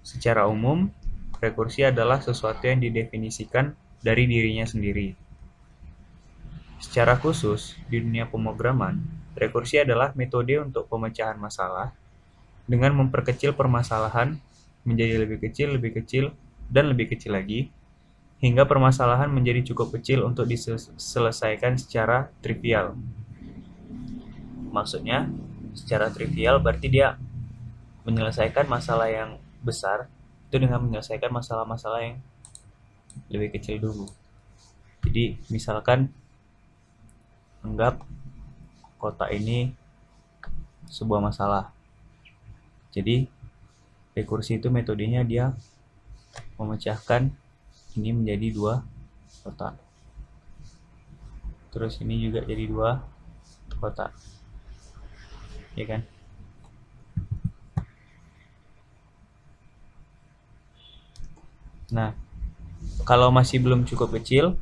Secara umum, rekursi adalah sesuatu yang didefinisikan dari dirinya sendiri. Secara khusus, di dunia pemrograman, rekursi adalah metode untuk pemecahan masalah dengan memperkecil permasalahan menjadi lebih kecil, dan lebih kecil lagi, hingga permasalahan menjadi cukup kecil untuk diselesaikan secara trivial. Maksudnya, secara trivial berarti dia menyelesaikan masalah yang besar itu dengan menyelesaikan masalah-masalah yang lebih kecil dulu. Jadi, misalkan anggap kota ini sebuah masalah. Jadi, rekursi itu metodenya dia memecahkan ini menjadi dua kota. Terus ini juga jadi dua kota. Ya kan? Nah, kalau masih belum cukup kecil,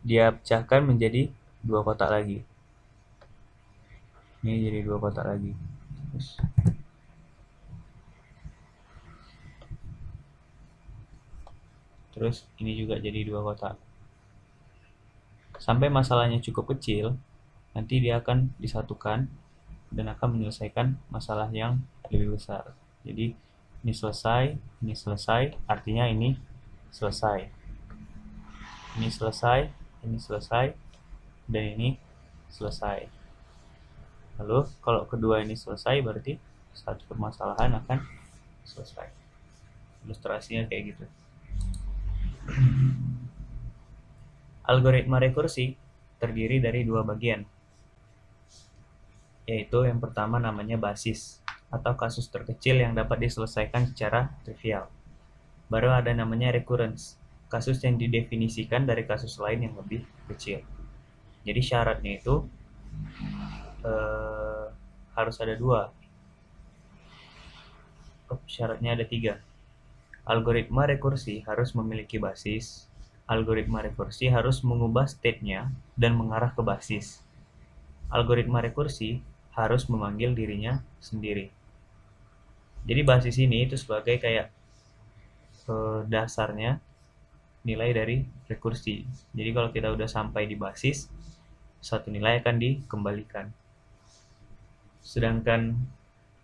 dia pecahkan menjadi dua kotak lagi. Ini jadi dua kotak lagi. Terus ini juga jadi dua kotak. Sampai masalahnya cukup kecil, nanti dia akan disatukan dan akan menyelesaikan masalah yang lebih besar. Jadi ini selesai, artinya ini selesai. Ini selesai, dan ini selesai. Lalu kalau kedua ini selesai berarti satu permasalahan akan selesai. Ilustrasinya kayak gitu. Algoritma rekursi terdiri dari dua bagian, yaitu yang pertama namanya basis, atau kasus terkecil yang dapat diselesaikan secara trivial. Baru ada namanya recurrence, kasus yang didefinisikan dari kasus lain yang lebih kecil. Jadi syaratnya itu harus ada dua. Syaratnya ada tiga. Algoritma rekursi harus memiliki basis. Algoritma rekursi harus mengubah state-nya dan mengarah ke basis. Algoritma rekursi harus memanggil dirinya sendiri. Jadi basis ini itu sebagai kayak dasarnya nilai dari rekursi. Jadi kalau kita udah sampai di basis, satu nilai akan dikembalikan. Sedangkan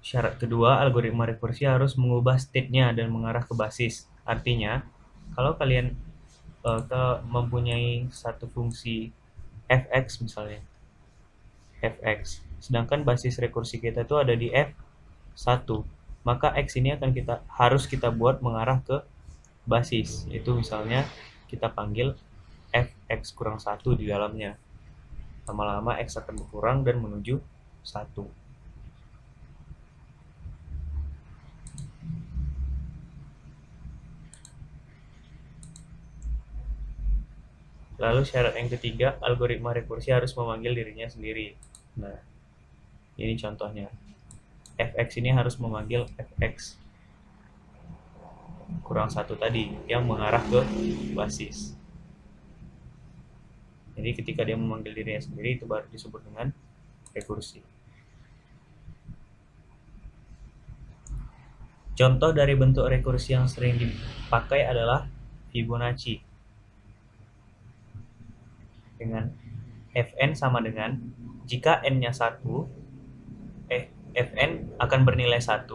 syarat kedua, algoritma rekursi harus mengubah state-nya dan mengarah ke basis. Artinya, kalau kalian mempunyai satu fungsi fx misalnya, fx, sedangkan basis rekursi kita itu ada di f1, maka x ini akan harus kita buat mengarah ke basis. Itu misalnya kita panggil fx kurang 1 di dalamnya. Lama-lama x akan berkurang dan menuju 1. Lalu syarat yang ketiga, algoritma rekursi harus memanggil dirinya sendiri. Nah, ini contohnya. Fx ini harus memanggil fx kurang 1 tadi, yang mengarah ke basis. Jadi ketika dia memanggil dirinya sendiri, itu baru disebut dengan rekursi. Contoh dari bentuk rekursi yang sering dipakai adalah Fibonacci. Dengan Fn sama dengan, jika n-nya 1, Fn akan bernilai 1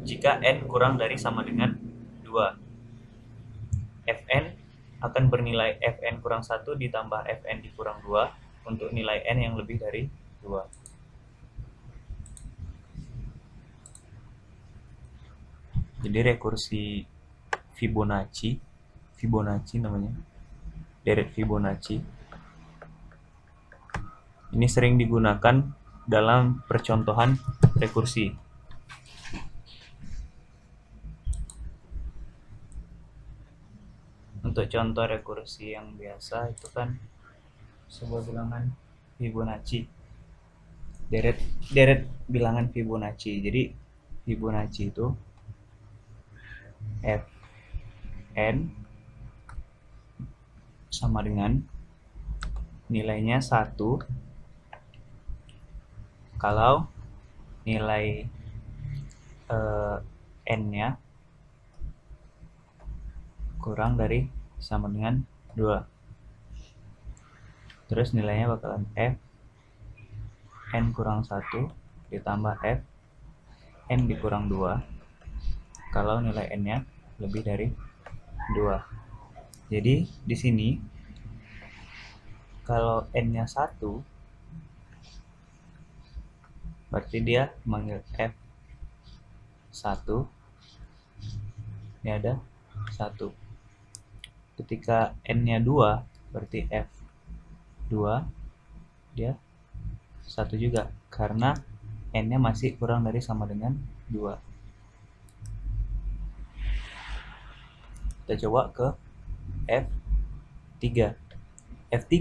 jika n kurang dari sama dengan 2. Fn akan bernilai Fn kurang 1 ditambah Fn dikurang 2 untuk nilai n yang lebih dari 2. Jadi rekursi Fibonacci namanya, deret Fibonacci, ini sering digunakan dalam percontohan rekursi. Untuk contoh rekursi yang biasa itu kan sebuah bilangan Fibonacci, deret bilangan Fibonacci. Jadi Fibonacci itu Fn sama dengan nilainya 1 kalau nilai n-nya kurang dari sama dengan 2. Terus nilainya bakalan f n kurang 1 ditambah f n dikurang 2 kalau nilai n-nya lebih dari 2. Jadi di sini kalau n-nya 1 berarti dia manggil f1. Ini ada 1. Ketika n-nya 2 berarti f2 dia 1 juga karena n-nya masih kurang dari sama dengan 2. Kita coba ke F3. F3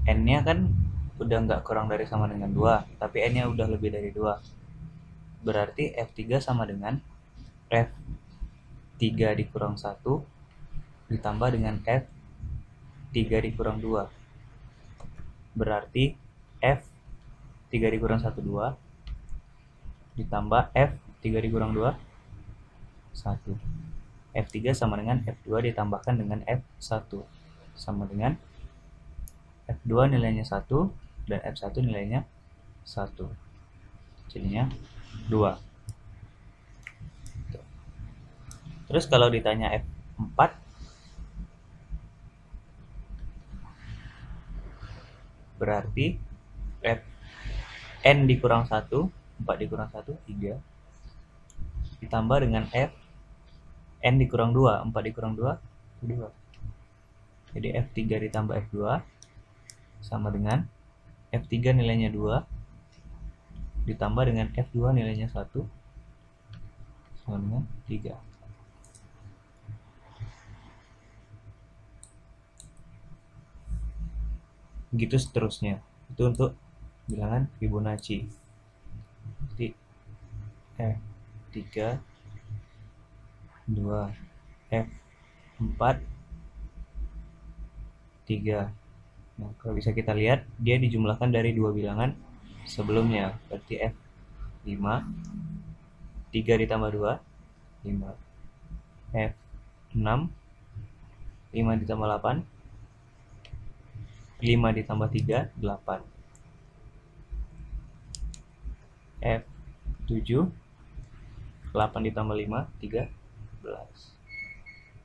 n-nya kan udah nggak kurang dari sama dengan 2, tapi n-nya udah lebih dari 2. Berarti F3 sama dengan F3 dikurang 1 ditambah dengan F3 dikurang 2. Berarti F3 dikurang 1 2 ditambah F3 dikurang 2 1. F3 sama dengan F2 ditambahkan dengan F1 sama dengan F2 nilainya 1 dan F1 nilainya 1. Jadinya 2. Terus kalau ditanya F4 berarti Fn dikurang 1, 4 dikurang 1, 3 ditambah dengan Fn dikurang 2, 4 dikurang 2, 2. Jadi F3 ditambah F2 sama dengan F3 nilainya 2 ditambah dengan F2 nilainya 1 sama dengan 3. Begitu seterusnya. Itu untuk bilangan Fibonacci. Jadi F3 2 F4 3. Nah, kalau bisa kita lihat dia dijumlahkan dari dua bilangan sebelumnya. Berarti F5 3 ditambah 2 5. F6 5 ditambah 8 5 ditambah 3 8. F7 8 ditambah 5 13.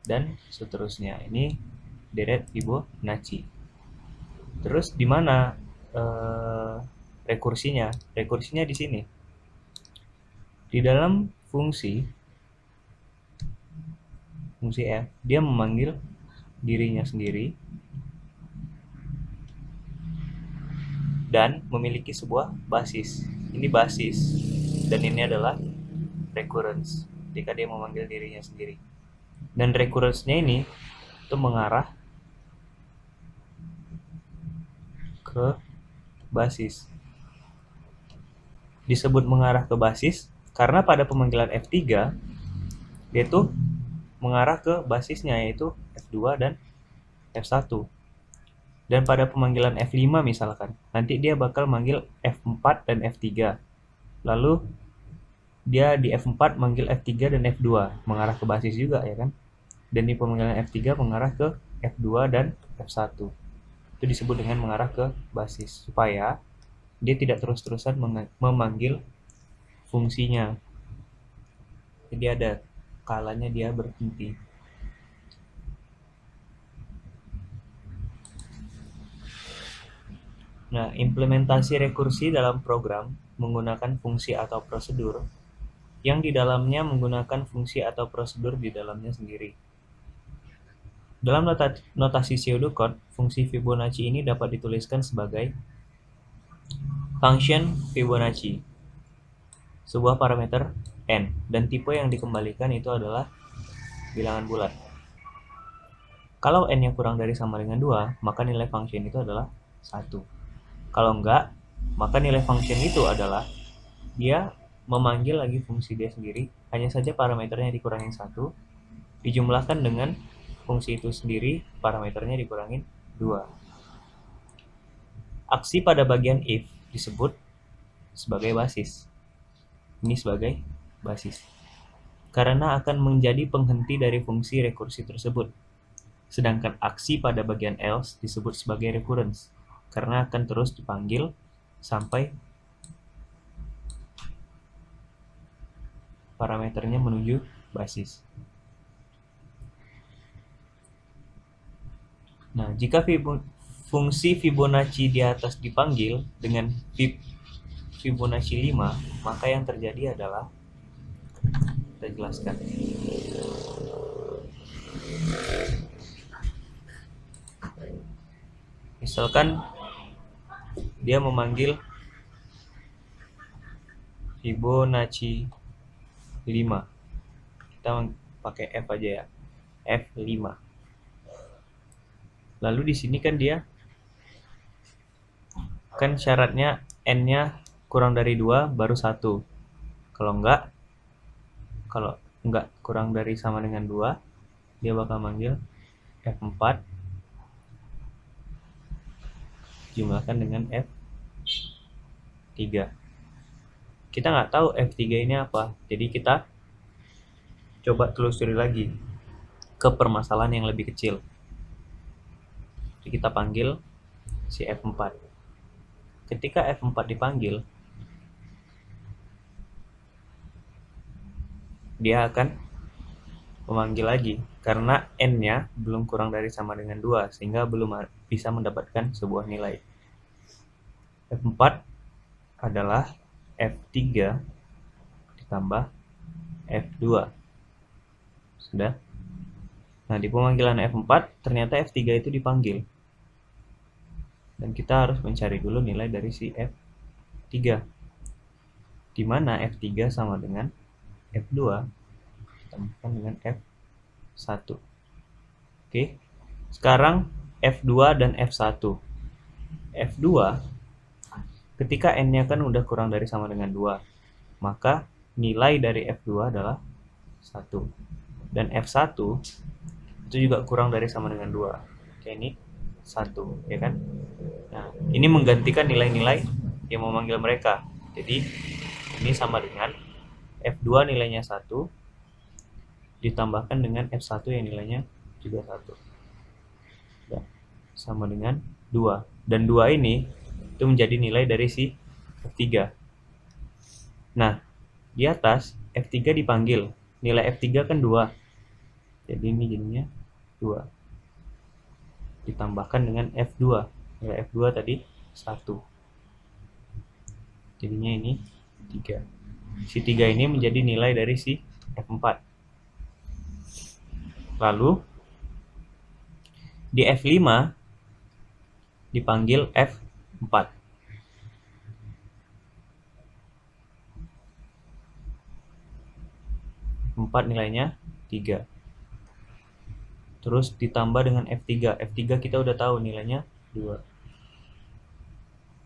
Dan seterusnya. Ini deret Fibonacci. Terus di mana rekursinya? Rekursinya di sini. Di dalam fungsi f, dia memanggil dirinya sendiri dan memiliki sebuah basis. Ini basis dan ini adalah recurrence ketika dia memanggil dirinya sendiri. Dan recurrence-nya ini itu mengarah ke basis. Disebut mengarah ke basis karena pada pemanggilan F3 dia tuh mengarah ke basisnya yaitu F2 dan F1. Dan pada pemanggilan F5 misalkan, nanti dia bakal manggil F4 dan F3. Lalu dia di F4 manggil F3 dan F2, mengarah ke basis juga ya kan. Dan di pemanggilan F3 mengarah ke F2 dan F1. Itu disebut dengan mengarah ke basis, supaya dia tidak terus-terusan memanggil fungsinya. Jadi ada kalanya dia berhenti. Nah, implementasi rekursi dalam program menggunakan fungsi atau prosedur yang di dalamnya menggunakan fungsi atau prosedur di dalamnya sendiri. Dalam notasi pseudocode, fungsi Fibonacci ini dapat dituliskan sebagai function Fibonacci, sebuah parameter n, dan tipe yang dikembalikan itu adalah bilangan bulat. Kalau n-nya kurang dari sama dengan 2, maka nilai function itu adalah 1. Kalau enggak, maka nilai function itu adalah dia memanggil lagi fungsi dia sendiri, hanya saja parameternya dikurangin 1, dijumlahkan dengan fungsi itu sendiri, parameternya dikurangin 2. Aksi pada bagian if disebut sebagai basis. Ini sebagai basis. karena akan menjadi penghenti dari fungsi rekursi tersebut. Sedangkan aksi pada bagian else disebut sebagai recurrence, karena akan terus dipanggil sampai parameternya menuju basis. Nah, jika fungsi Fibonacci di atas dipanggil dengan Fibonacci 5, maka yang terjadi adalah, kita jelaskan. Misalkan dia memanggil Fibonacci 5. Kita pakai F aja ya. F5. Lalu di sini kan dia kan syaratnya n-nya kurang dari 2 baru 1. Kalau enggak kurang dari sama dengan 2, dia bakal manggil F4 jumlahkan dengan F3. Kita nggak tahu F3 ini apa, jadi kita coba telusuri lagi ke permasalahan yang lebih kecil. Jadi kita panggil si F4. Ketika F4 dipanggil, dia akan memanggil lagi karena n-nya belum kurang dari sama dengan 2, sehingga belum bisa mendapatkan sebuah nilai. F4 adalah F3 ditambah F2. Sudah? Nah, di pemanggilan F4 ternyata F3 itu dipanggil. Dan kita harus mencari dulu nilai dari si F3. Di mana F3 sama dengan F2 ditambahkan dengan F1. Oke. Sekarang F2 dan F1. F2 ketika n-nya kan udah kurang dari sama dengan 2, maka nilai dari F2 adalah 1. Dan F1 itu juga kurang dari sama dengan 2. Oke, ini 1, ya kan? Nah, ini menggantikan nilai-nilai yang memanggil mereka. Jadi, ini sama dengan F2 nilainya 1 ditambahkan dengan F1 yang nilainya juga 1. Ya, sama dengan 2. Dan 2 ini itu menjadi nilai dari si F3. Nah, di atas F3 dipanggil. Nilai F3 kan 2. Jadi ini jadinya 2. Ditambahkan dengan F2. Nilai F2 tadi 1. Jadinya ini 3. Si 3 ini menjadi nilai dari si F4. Lalu di F5 dipanggil F4. F4 nilainya 3. Terus ditambah dengan F3. F3 kita udah tahu nilainya 2.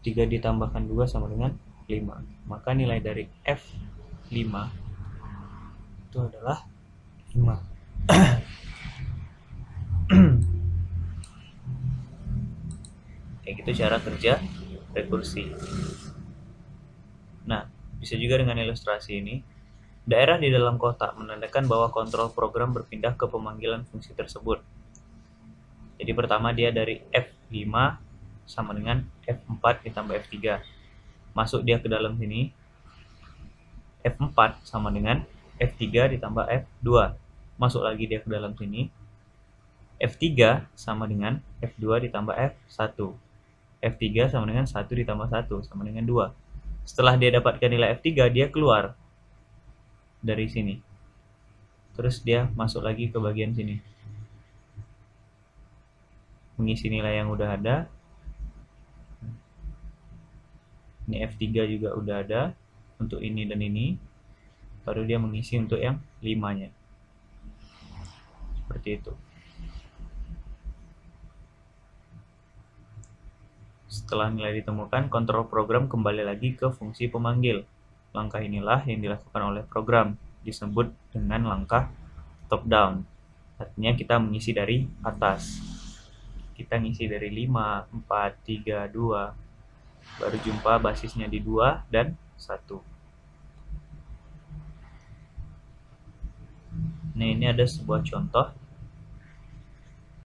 3 ditambahkan 2 sama dengan 5. Maka nilai dari F5 itu adalah 5. Kayak gitu cara kerja rekursi. Nah, bisa juga dengan ilustrasi ini. Daerah di dalam kotak menandakan bahwa kontrol program berpindah ke pemanggilan fungsi tersebut. Jadi pertama dia dari F5 sama dengan F4 ditambah F3. Masuk dia ke dalam sini. F4 sama dengan F3 ditambah F2. Masuk lagi dia ke dalam sini. F3 sama dengan F2 ditambah F1. F3 sama dengan 1 ditambah 1 sama dengan 2. Setelah dia dapatkan nilai F3, dia keluar dari sini. Terus dia masuk lagi ke bagian sini. Mengisi nilai yang udah ada. Ini F3 juga udah ada untuk ini dan ini. Baru dia mengisi untuk yang 5-nya. Seperti itu. Setelah nilai ditemukan, kontrol program kembali lagi ke fungsi pemanggil. Langkah inilah yang dilakukan oleh program, disebut dengan langkah top down. Artinya kita mengisi dari atas. Kita ngisi dari 5, 4, 3, 2. Baru jumpa basisnya di 2 dan 1. Nah, ini ada sebuah contoh